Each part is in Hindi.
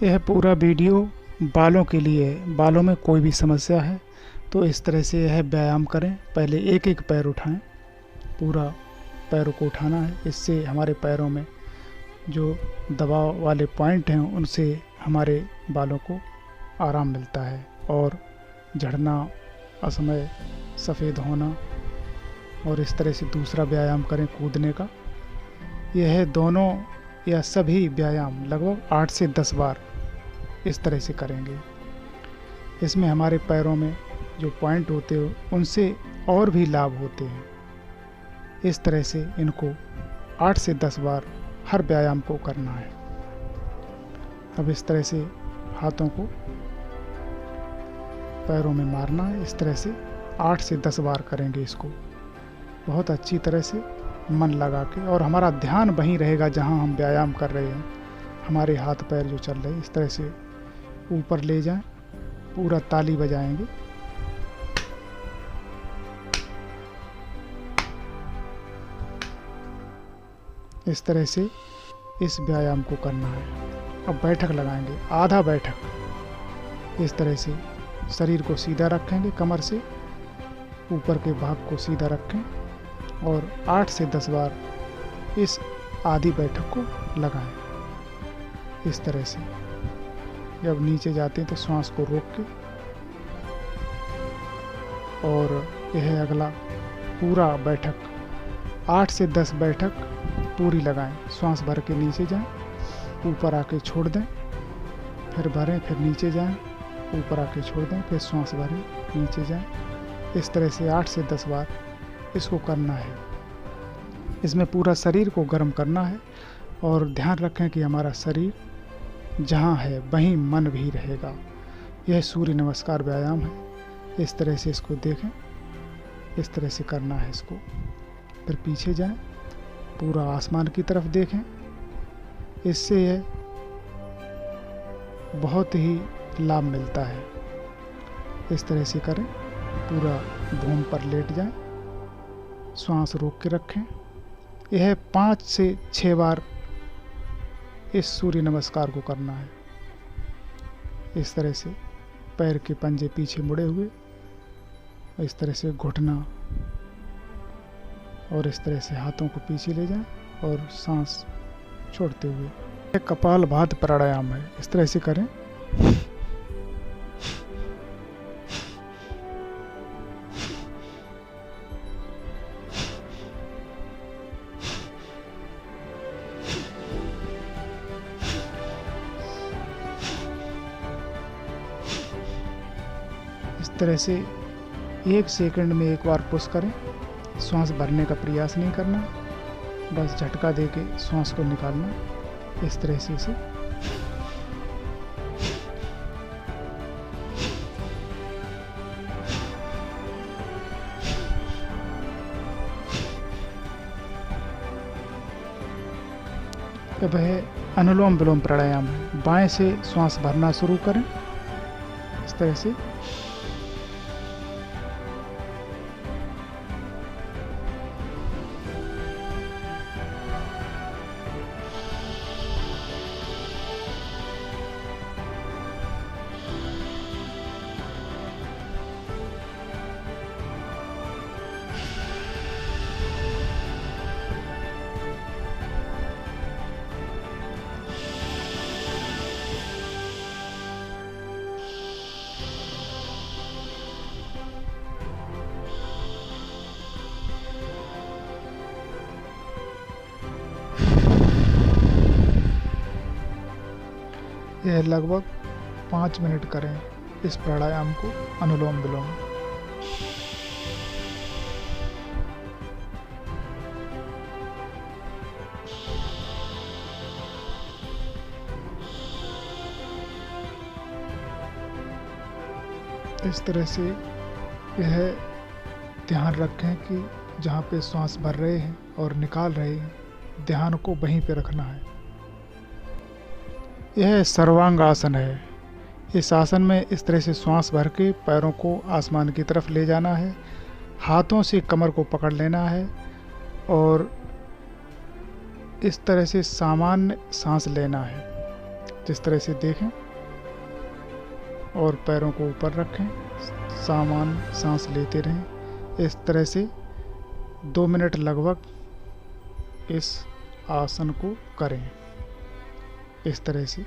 यह पूरा वीडियो बालों के लिए है। बालों में कोई भी समस्या है तो इस तरह से यह व्यायाम करें। पहले एक एक पैर उठाएं, पूरा पैरों को उठाना है। इससे हमारे पैरों में जो दबाव वाले पॉइंट हैं उनसे हमारे बालों को आराम मिलता है और झड़ना, असमय सफ़ेद होना। और इस तरह से दूसरा व्यायाम करें कूदने का। यह दोनों या सभी व्यायाम लगभग 8 से 10 बार इस तरह से करेंगे। इसमें हमारे पैरों में जो पॉइंट होते हैं उनसे और भी लाभ होते हैं। इस तरह से इनको 8 से 10 बार हर व्यायाम को करना है। अब इस तरह से हाथों को पैरों में मारना है। इस तरह से 8 से 10 बार करेंगे इसको बहुत अच्छी तरह से मन लगा के, और हमारा ध्यान वहीं रहेगा जहां हम व्यायाम कर रहे हैं। हमारे हाथ पैर जो चल रहे हैं इस तरह से ऊपर ले जाएं, पूरा ताली बजाएंगे। इस तरह से इस व्यायाम को करना है। अब बैठक लगाएंगे, आधा बैठक। इस तरह से शरीर को सीधा रखेंगे, कमर से ऊपर के भाग को सीधा रखें और 8 से 10 बार इस आधी बैठक को लगाएं। इस तरह से जब नीचे जाते हैं तो श्वास को रोक के, और यह अगला पूरा बैठक 8 से 10 बैठक पूरी लगाएं। श्वास भर के नीचे जाएं, ऊपर आके छोड़ दें, फिर भरें, फिर नीचे जाएं, ऊपर आके छोड़ दें, फिर श्वास भरें, नीचे जाएं। इस तरह से 8 से 10 बार इसको करना है। इसमें पूरा शरीर को गर्म करना है और ध्यान रखें कि हमारा शरीर जहाँ है वहीं मन भी रहेगा। यह सूर्य नमस्कार व्यायाम है। इस तरह से इसको देखें, इस तरह से करना है इसको। फिर पीछे जाएं, पूरा आसमान की तरफ देखें। इससे यह बहुत ही लाभ मिलता है। इस तरह से करें, पूरा भूमि पर लेट जाएं, श्वास रोक के रखें। यह 5 से 6 बार इस सूर्य नमस्कार को करना है। इस तरह से पैर के पंजे पीछे मुड़े हुए, इस तरह से घुटना, और इस तरह से हाथों को पीछे ले जाएं और सांस छोड़ते हुए। यह कपालभाति प्राणायाम है। इस तरह से करें। इस तरह से 1 सेकंड में 1 बार पुश करें। श्वास भरने का प्रयास नहीं करना, बस झटका देके श्वास को निकालना। इस तरह से इसे अब है अनुलोम विलोम प्राणायाम है। बाएं से श्वास भरना शुरू करें। इस तरह से यह लगभग 5 मिनट करें इस प्राणायाम को, अनुलोम विलोम। इस तरह से यह ध्यान रखें कि जहाँ पे श्वास भर रहे हैं और निकाल रहे हैं, ध्यान को वहीं पे रखना है। यह सर्वांग आसन है। इस आसन में इस तरह से श्वास भर के पैरों को आसमान की तरफ ले जाना है, हाथों से कमर को पकड़ लेना है और इस तरह से सामान्य सांस लेना है, इस तरह से देखें और पैरों को ऊपर रखें, सामान्य सांस लेते रहें। इस तरह से 2 मिनट लगभग इस आसन को करें इस तरह से,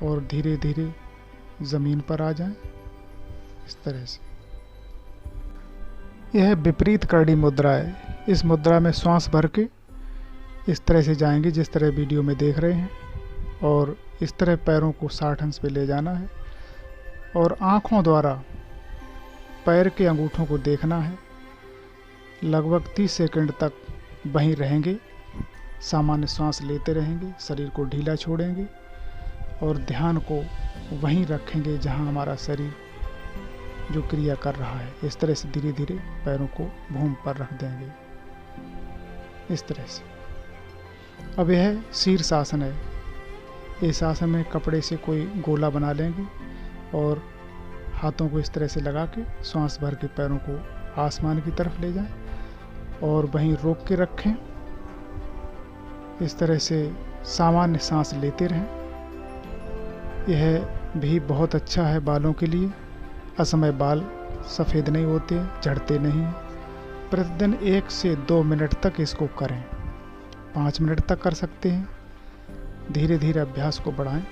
और धीरे धीरे ज़मीन पर आ जाएं इस तरह से। यह विपरीत करड़ी मुद्रा है। इस मुद्रा में श्वास भर के इस तरह से जाएंगे जिस तरह वीडियो में देख रहे हैं, और इस तरह पैरों को 60 अंश पे ले जाना है और आँखों द्वारा पैर के अंगूठों को देखना है। लगभग 30 सेकंड तक वहीं रहेंगे, सामान्य श्वास लेते रहेंगे, शरीर को ढीला छोड़ेंगे और ध्यान को वहीं रखेंगे जहां हमारा शरीर जो क्रिया कर रहा है। इस तरह से धीरे धीरे पैरों को भूमि पर रख देंगे इस तरह से। अब यह शीर्षासन है। इस आसन में कपड़े से कोई गोला बना लेंगे और हाथों को इस तरह से लगा के श्वास भर के पैरों को आसमान की तरफ ले जाएं और वहीं रोक के रखें। इस तरह से सामान्य सांस लेते रहें। यह भी बहुत अच्छा है बालों के लिए। असमय बाल सफ़ेद नहीं होते, झड़ते नहीं। प्रतिदिन 1 से 2 मिनट तक इसको करें। 5 मिनट तक कर सकते हैं। धीरे धीरे अभ्यास को बढ़ाएं।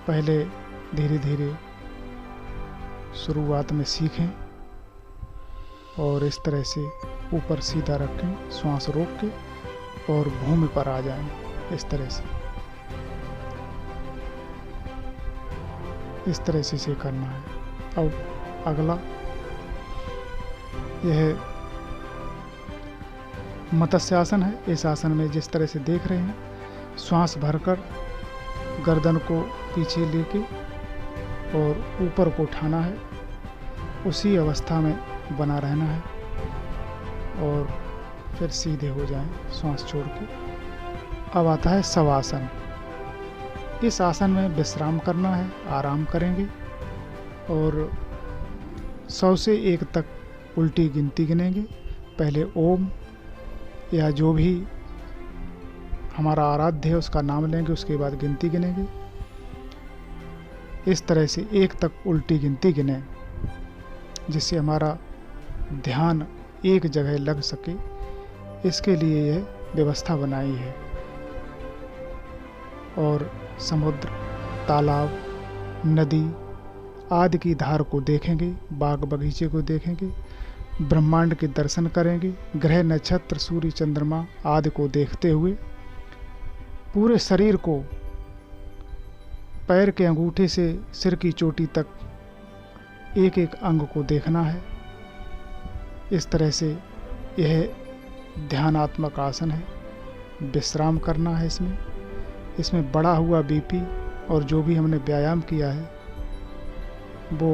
पहले धीरे धीरे शुरुआत में सीखें और इस तरह से ऊपर सीधा रखें, श्वास रोक के और भूमि पर आ जाएं इस तरह से। इस तरह से इसे करना है। अब अगला यह मत्स्यासन है। इस आसन में जिस तरह से देख रहे हैं, श्वास भरकर गर्दन को पीछे लेके और ऊपर को उठाना है। उसी अवस्था में बना रहना है और फिर सीधे हो जाएं श्वास छोड़ के। अब आता है शवासन। इस आसन में विश्राम करना है, आराम करेंगे और 100 से 1 तक उल्टी गिनती गिनेंगे। पहले ओम या जो भी हमारा आराध्य है उसका नाम लेंगे, उसके बाद गिनती गिनेंगे। इस तरह से 1 तक उल्टी गिनती गिने जिससे हमारा ध्यान एक जगह लग सके। इसके लिए यह व्यवस्था बनाई है। और समुद्र, तालाब, नदी आदि की धार को देखेंगे, बाग बगीचे को देखेंगे, ब्रह्मांड के दर्शन करेंगे, ग्रह नक्षत्र सूर्य चंद्रमा आदि को देखते हुए पूरे शरीर को पैर के अंगूठे से सिर की चोटी तक एक एक अंग को देखना है। इस तरह से यह ध्यानात्मक आसन है। विश्राम करना है इसमें बढ़ा हुआ बीपी और जो भी हमने व्यायाम किया है वो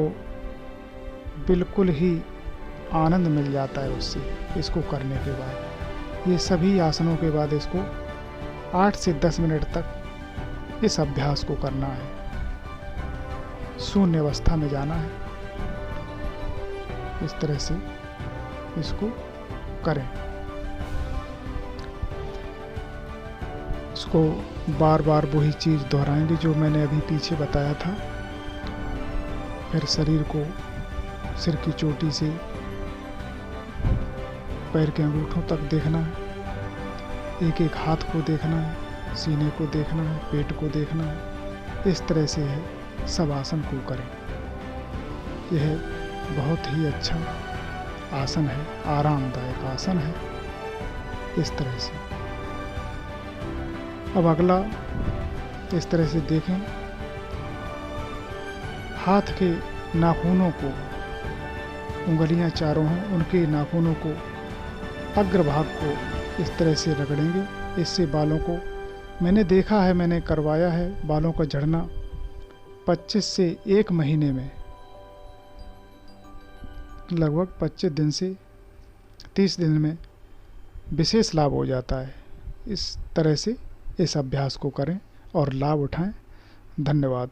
बिल्कुल ही आनंद मिल जाता है उससे। इसको करने के बाद ये सभी आसनों के बाद इसको 8 से 10 मिनट तक इस अभ्यास को करना है। शून्य अवस्था में जाना है। इस तरह से इसको करें। इसको बार बार वही चीज़ दोहराएंगे जो मैंने अभी पीछे बताया था। फिर शरीर को सिर की चोटी से पैर के अंगूठों तक देखना है। एक एक हाथ को देखना है, सीने को देखना है, पेट को देखना है। इस तरह से है सब आसन को करें। यह बहुत ही अच्छा आसन है, आरामदायक आसन है। इस तरह से अब अगला इस तरह से देखें। हाथ के नाखूनों को, उंगलियां चारों हैं, उनके नाखूनों को, अग्रभाग को इस तरह से रगड़ेंगे। इससे बालों को, मैंने देखा है, मैंने करवाया है, बालों का झड़ना 25 से 1 महीने में लगभग 25 दिन से 30 दिन में विशेष लाभ हो जाता है। इस तरह से इस अभ्यास को करें और लाभ उठाएं। धन्यवाद।